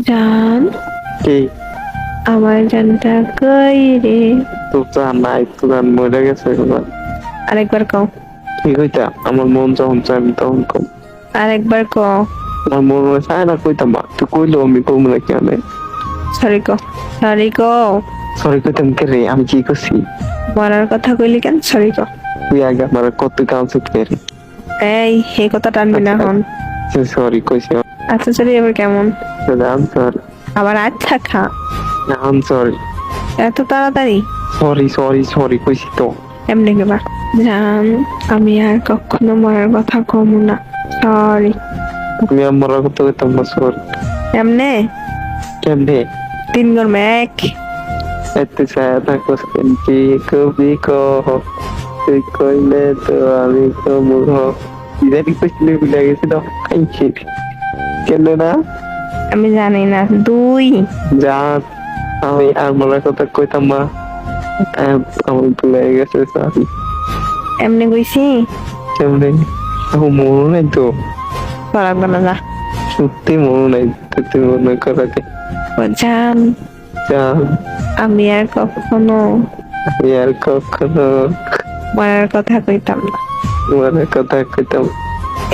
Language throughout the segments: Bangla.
জান, কি আমার জানটা কই রে? তো জান নাই, তো জান মরে গেছে এবার। আরেকবার কও, কি কইতা? আমার মন যখন চাই আমি তখন কম। আরেকবার কও। আমার মন চায় না কইতাম, তুই কইলো আমি কম না কেন? সরি কও, সরি কও। সরি কইতাম কে রে? আমি কি করছি? মরার কথা কইলি কেন? সরি কও। তুই আগে আমার কত কাউন্সিল করে। এই কথা টানবি না হন। সরি কইছি। আচ্ছা সরি, এবার কেমন? আম সরি। আবার আচ্ছা খা। আম সরি। এত তাড়াতাড়ি? সরি সরি সরি কইছি তো। এমনি কেবা? জান, আমি আর কখনো মরার কথা কম না। সরি। আমি আমার কত কইতাম না, সরি। এমনে কেমনে? 3 গর ম্যাক। এত ছায়া থাকো কি কবি কহ, তুই কইলে তো আমি তো মুখ ইদানি কইছিলে ভুলে গেছি তো। খাইছি কেন না? আমি জানি না। 2 যা, আমি আর মরার কথা কইতাম না। আমার ভুলে গেছে, সরি। এমনি কইছি। কেমনে? আমার মনে নাই তো, লাগবে না, যা। সত্যি মনে নাই। তুই মনে করাকে জান, যা, আমি আর কখনো আমি আর কখনো মরার কথা কইতাম না। মরার কথা কইতাম।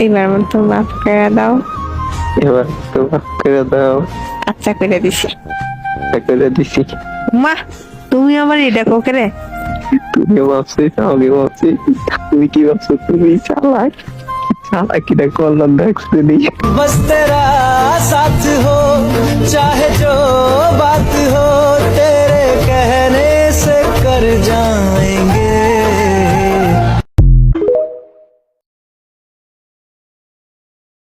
এইবার মতো মাফ করে দাও। এবার তো মাফ করে দাও। আচ্ছা করে দিছি। করে দিছি। মা, তুমি আবার এটা কোকে রে? তুমি ভাবছিস, আমি ভাবছি। তুমি কি ভাবছো? তুমি চালাক, চালাকিটা করলাম দেখছি। बस तेरा साथ हो, चाहे जो बात हो, तेरे कहने से कर जाए